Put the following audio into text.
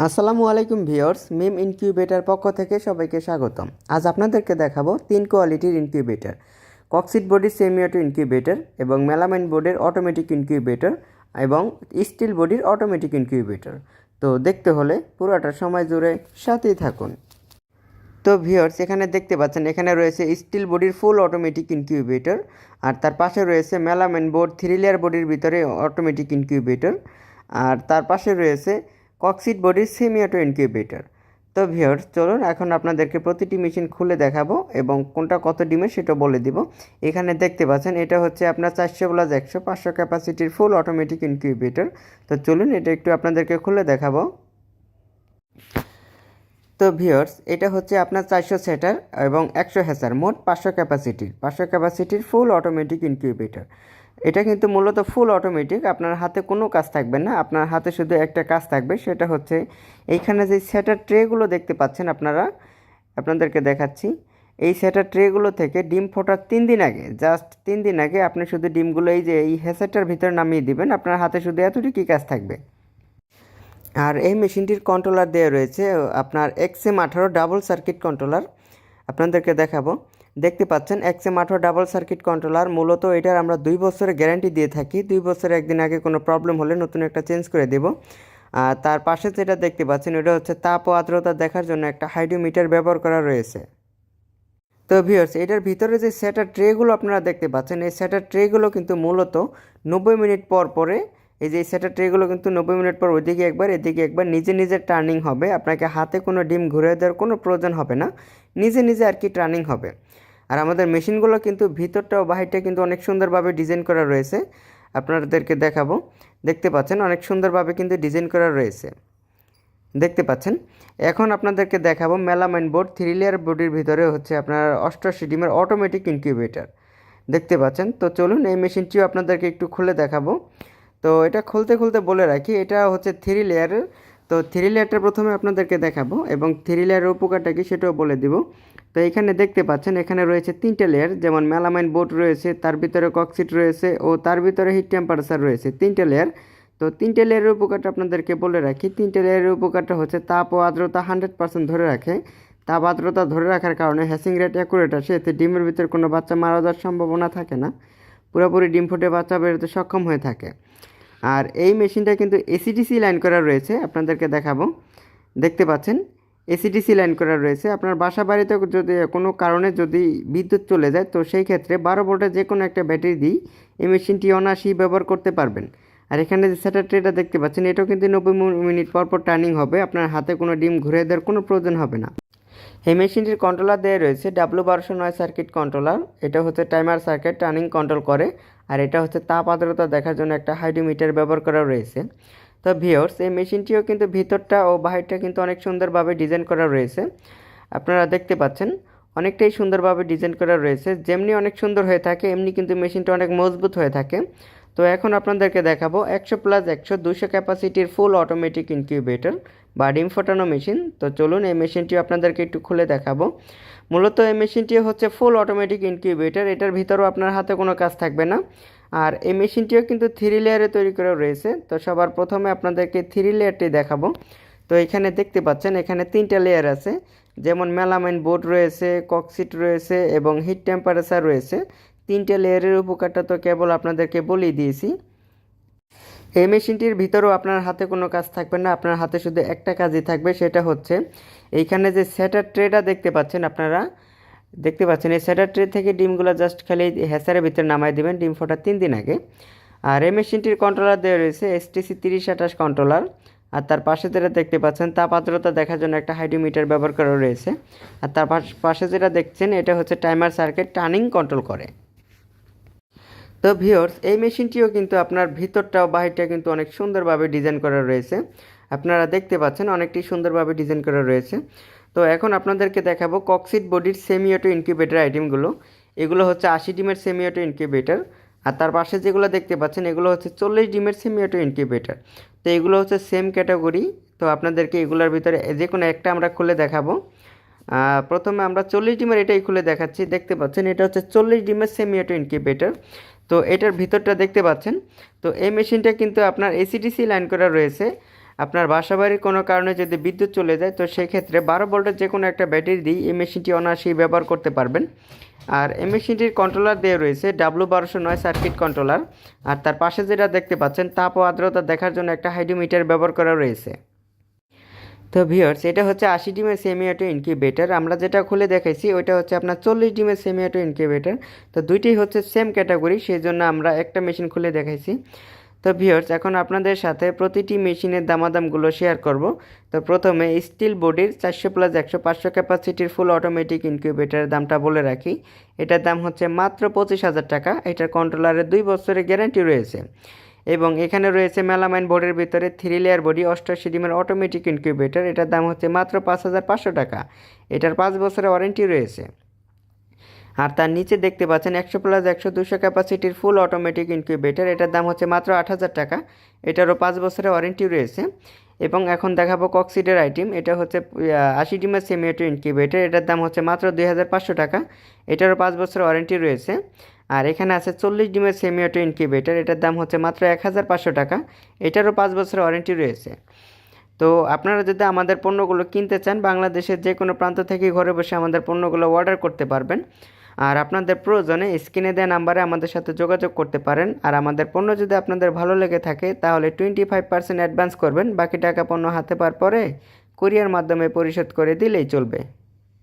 আসসালামু আলাইকুম ভিউয়ার্স, মিম ইনকিউবেটর পক্ষ থেকে সবাইকে স্বাগতম। আজ আপনাদেরকে দেখাবো 3 কোয়ালিটির ইনকিউবেটর, কক্সিট বডির সেমি অটো ইনকিউবেটর এবং মেলামাইন বোর্ডের অটোমেটিক ইনকিউবেটর এবং স্টিল বডির অটোমেটিক ইনকিউবেটর। তো দেখতে হলে পুরোটা সময় জুড়ে সাথেই থাকুন। তো ভিউয়ার্স, এখানে দেখতে পাচ্ছেন এখানে রয়েছে স্টিল বডির ফুল অটোমেটিক ইনকিউবেটর, আর তার পাশে রয়েছে মেলামাইন বোর্ড 3 লেয়ার বডির ভিতরে অটোমেটিক ইনকিউবেটর, আর তার পাশে রয়েছে কক্সিট বডির সেমি অটো ইনকিউবেটর। তো ভিউয়ার্স, চলুন এখন আপনাদেরকে প্রতিটি মেশিন খুলে দেখাবো এবং কোনটা কত ডিমের সেটা বলে দিব। এখানে দেখতে পাচ্ছেন এটা হচ্ছে আপনার 400+100 500 ক্যাপাসিটির ফুল অটোমেটিক ইনকিউবেটর। তো চলুন এটা একটু আপনাদেরকে খুলে দেখাবো। তো ভিউয়ার্স, এটা হচ্ছে আপনার 400 সেটার এবং 100 হ্যাচার, মোট 500 ক্যাপাসিটির ফুল অটোমেটিক ইনকিউবেটর। এটা কিন্তু মূলত ফুল অটোমেটিক, আপনার হাতে কোনো কাজ থাকবে না, আপনার হাতে শুধু একটা কাজ থাকবে, সেটা হচ্ছে এইখানে যে সেটার ট্রেগুলো দেখতে পাচ্ছেন আপনাদেরকে দেখাচ্ছি। এই সেটার ট্রেগুলো থেকে ডিম ফোটার 3 দিন আগে, জাস্ট 3 দিন আগে আপনি শুধু ডিমগুলো এই হ্যাচারটার ভিতরে নামিয়ে দিবেন, আপনার হাতে শুধু এতটুকুই কাজ থাকবে। আর এই মেশিনটির কন্ট্রোলার দেওয়া রয়েছে আপনার XM18 ডাবল সার্কিট কন্ট্রোলার। আপনাদেরকে দেখাবো, দেখতে পাচ্ছেন XM18 ডাবল সার্কিট কন্ট্রোলার। মূলত এটার আমরা 2 বছরের গ্যারান্টি দিয়ে থাকি, 2 বছরে একদিন আগে কোনো প্রবলেম হলে নতুন একটা চেঞ্জ করে দেব। আর তার পাশে যেটা দেখতে পাচ্ছেন ওটা হচ্ছে তাপ ও আর্দ্রতা দেখার জন্য একটা হাইড্রোমিটার ব্যবহার করা রয়েছে। তো ভিউয়ার্স, এটার ভিতরে যে সেটার ট্রেগুলো আপনারা দেখতে পাচ্ছেন, এই সেটার ট্রেগুলো কিন্তু মূলত 90 মিনিট পর পরে, এই যে সেটার ট্রেগুলো কিন্তু 90 মিনিট পর ওইদিকে একবার এদিকে একবার নিজে নিজে টার্নিং হবে। আপনাকে হাতে কোনো ডিম ঘুরে দেওয়ার কোনো প্রয়োজন হবে না, নিজে নিজে আর কি টার্নিং হবে। আর আমাদের মেশিনগুলো কিন্তু ভিতরটা ও বাহিরটা কিন্তু অনেক সুন্দরভাবে ডিজাইন করা রয়েছে। আপনাদেরকে দেখাবো, দেখতে পাচ্ছেন অনেক সুন্দরভাবে কিন্তু ডিজাইন করা রয়েছে, দেখতে পাচ্ছেন। এখন আপনাদেরকে দেখাবো মেলামাইন বোর্ড 3 লেয়ার বডির ভিতরে হচ্ছে আপনার 88 ডিমের অটোমেটিক ইনকিউবেটর, দেখতে পাচ্ছেন। তো চলুন এই মেশিনটিও আপনাদেরকে একটু খুলে দেখাবো। তো এটা খুলতে খুলতে বলে রাখি, এটা হচ্ছে 3 লেয়ারের। তো 3 লেয়ারটা প্রথমে আপনাদেরকে দেখাবো এবং 3 লেয়ারের উপকারটা কি সেটাও বলে দিব। তো এখানে দেখতে পাচ্ছেন এখানে রয়েছে 3টে লেয়ার, যেমন মেলামাইন বোর্ড রয়েছে, তার ভিতরে কক্সিট রয়েছে ও তার ভিতরে হিট টেম্পারেচার রয়েছে, 3টে লেয়ার। তো 3টে লেয়ারের উপকারটা আপনাদেরকে বলে রাখি। 3টে লেয়ারের উপকারটা হচ্ছে তাপ ও আর্দ্রতা 100% ধরে রাখে। তাপ আর্দ্রতা ধরে রাখার কারণে হ্যাচিং রেট অ্যাকুরেট আসে, এতে ডিমের ভিতরে কোনো বাচ্চা মারা যাওয়ার সম্ভাবনা থাকে না, পুরোপুরি ডিম ফুটে বাচ্চা বেরোতে সক্ষম হয়ে থাকে। আর এই মেশিনটা কিন্তু এসিডিসি লাইন করা রয়েছে, আপনাদেরকে দেখাবো, দেখতে পাচ্ছেন এসিডিসি লাইন করা রয়েছে। আপনার বাসা বাড়িতে যদি কোনো কারণে যদি বিদ্যুৎ চলে যায়, তো সেই ক্ষেত্রে 12 ভোল্টের যে কোনো একটা ব্যাটারি দিই এই মেশিনটি অনায়াসেই ব্যবহার করতে পারবেন। আর এখানে যে সেটার ট্রেটা দেখতে পাচ্ছেন, এটাও কিন্তু 90 মিনিট পর পর টার্নিং হবে, আপনার হাতে কোনো ডিম ঘুরে দেওয়ার কোনো প্রয়োজন হবে না। এই মেশিনটির কন্ট্রোলার দেওয়া রয়েছে W1209 সার্কিট কন্ট্রোলার। এটা হচ্ছে টাইমার সার্কিট টার্নিং কন্ট্রোল করে, আর এটা হচ্ছে তাপ আর্দ্রতা দেখার জন্য একটা হাইড্রোমিটার ব্যবহার করা রয়েছে। তো ভিউয়ার্স, এই মেশিনটিও কিন্তু ভিতরটা ও বাহিরটা কিন্তু অনেক সুন্দরভাবে ডিজাইন করা রয়েছে, আপনারা দেখতে পাচ্ছেন অনেকটাই সুন্দরভাবে ডিজাইন করা রয়েছে। যেমনি অনেক সুন্দর হয়ে থাকে এমনি কিন্তু মেশিনটা অনেক মজবুত হয়ে থাকে। তো এখন আপনাদেরকে দেখাবো 100+100 200 ক্যাপাসিটির ফুল অটোমেটিক ইনকিউবেটর বা ডিম ফোটানো মেশিন। তো চলুন এই মেশিনটিও আপনাদেরকে একটু খুলে দেখাবো। মূলত এই মেশিনটি হচ্ছে ফুল অটোমেটিক ইনকিউবেটর, এটার ভিতরেও আপনার হাতে কোনো কাজ থাকবে না। আর এই মেশিনটিও কিন্তু 3 লেয়ারে তৈরি করা রয়েছে। তো সবার প্রথমে আপনাদেরকে 3 লেয়ারটি দেখাবো। তো এখানে দেখতে পাচ্ছেন এখানে 3টা লেয়ার আছে, যেমন মেলামাইন বোর্ড রয়েছে, কক্সিট রয়েছে এবং হিট টেম্পারেচার রয়েছে। 3টে লেয়ারের উপকারটা তো কেবল আপনাদেরকে বলেই দিয়েছি। এই মেশিনটির ভিতরেও আপনার হাতে কোনো কাজ থাকবে না, আপনার হাতে শুধু একটা কাজই থাকবে, সেটা হচ্ছে এইখানে যে সেটার ট্রেটা দেখতে পাচ্ছেন, আপনারা দেখতে পাচ্ছেন এই সেটার ট্রে থেকে ডিমগুলো জাস্ট খালি হ্যাচারের ভিতরে নামাই দেবেন ডিম ফোটার 3 দিন আগে। আর এই মেশিনটির কন্ট্রোলার দেওয়া রয়েছে STC 3028 কন্ট্রোলার, আর তার পাশে যেটা দেখতে পাচ্ছেন তাপ আর্দ্রতা দেখার জন্য একটা হাইড্রোমিটার ব্যবহার করা রয়েছে। আর তার পাশে যেটা দেখছেন এটা হচ্ছে টাইমার সার্কিট টার্নিং কন্ট্রোল করে। তো ভিউয়ার্স, এই মেশিনটিও কিন্তু আপনার ভিতরটা ও বাহিরটা কিন্তু অনেক সুন্দরভাবে ডিজাইন করা রয়েছে, আপনারা দেখতে পাচ্ছেন অনেকটি সুন্দরভাবে ডিজাইন করা রয়েছে। তো এখন আপনাদেরকে দেখাবো কক্সিট বডির সেমি অটো ইনকিউবেটর আইটেমগুলো। এগুলো হচ্ছে 80 ডিমের সেমি অটো ইনকিউবেটর, আর তার পাশে যেগুলো দেখতে পাচ্ছেন এগুলো হচ্ছে 40 ডিমের সেমি অটো ইনকিউবেটর। তো এগুলো হচ্ছে সেম ক্যাটাগরি। তো আপনাদেরকে এগুলোর ভিতরে যে কোনো একটা আমরা খুলে দেখাবো। প্রথমে আমরা 40 ডিমের এটাই খুলে দেখাচ্ছি, দেখতে পাচ্ছেন এটা হচ্ছে 40 ডিমের সেমি অটো ইনকিউবেটর। তো এটার ভিতরটা দেখতে পাচ্ছেন। তো এই মেশিনটা কিন্তু আপনার এসিডিসি লাইন করা রয়েছে, আপনার বাসাবাড়ির কোনো কারণে যদি বিদ্যুৎ চলে যায় তো সেই ক্ষেত্রে 12 ভোল্টের যে কোনো একটা ব্যাটারি দিয়ে এই মেশিনটি অনায়াসেই ব্যবহার করতে পারবেন। আর এই মেশিনটির কন্ট্রোলার দিয়ে রয়েছে W1209 সার্কিট কন্ট্রোলার। আর তার পাশে যেটা দেখতে পাচ্ছেন তাপ ও আর্দ্রতা দেখার জন্য একটা হাইড্রোমিটার ব্যবহার করা রয়েছে। তো ভিউয়ার্স, এটা হচ্ছে 80 ডিমের সেমি অটো ইনকিউবেটর। আমরা যেটা খুলে দেখাইছি ওইটা হচ্ছে আপনার 40 ডিমের সেমি অটো ইনকিউবেটর। তো দুইটাই হচ্ছে সেম ক্যাটাগরি, সেই জন্য আমরা একটা মেশিন খুলে দেখাইছি। তো ভিউয়ার্স, এখন আপনাদের সাথে প্রতিটি মেশিনের দামাদামগুলো শেয়ার করব। তো প্রথমে স্টিল বডির 400+100 500 ক্যাপাসিটির ফুল অটোমেটিক ইনকিউবেটরের দামটা বলে রাখি। এটার দাম হচ্ছে মাত্র 25,000 টাকা। এটার কন্ট্রোলারের 2 বছরের গ্যারান্টি রয়েছে এবং এখানে রয়েছে মেলামাইন বোর্ডের ভিতরে 3 লেয়ার বডি 88 ডিমের অটোমেটিক ইনকিউবেটর। এটার দাম হচ্ছে মাত্র 5,500 টাকা। এটার 5 বছরের ওয়ারেন্টি রয়েছে। আর তার নিচে দেখতে পাচ্ছেন 100+100 200 ক্যাপাসিটির ফুল অটোমেটিক ইনকিউবেটর। এটার দাম হচ্ছে মাত্র 8,000 টাকা। এটারও 5 বছরের ওয়ারেন্টি রয়েছে। এবং এখন দেখাবো কক্সিডের আইটেম। এটা হচ্ছে 80 ডিমের সেমি অটো ইনকিউবেটর। এটার দাম হচ্ছে মাত্র 2,500 টাকা। এটারও 5 বছরের ওয়ারেন্টি রয়েছে। আর এখানে আছে 40 ডিমের সেমি অটো ইনকিউবেটর। এটার দাম হচ্ছে মাত্র 1,500 টাকা। এটারও 5 বছরের ওয়ারেন্টি রয়েছে। তো আপনারা যদি আমাদের পণ্যগুলো কিনতে চান, বাংলাদেশের যে কোনো প্রান্ত থেকে ঘরে বসে আমাদের পণ্যগুলো অর্ডার করতে পারবেন। আর আপনাদের প্রয়োজনে স্ক্রিনে দেওয়া নাম্বারে আমাদের সাথে যোগাযোগ করতে পারেন। আর আমাদের পণ্য যদি আপনাদের ভালো লেগে থাকে তাহলে 25% অ্যাডভান্স করবেন, বাকি টাকা পণ্য হাতে পাওয়ার পরে কুরিয়ার মাধ্যমে পরিশোধ করে দিলেই চলবে।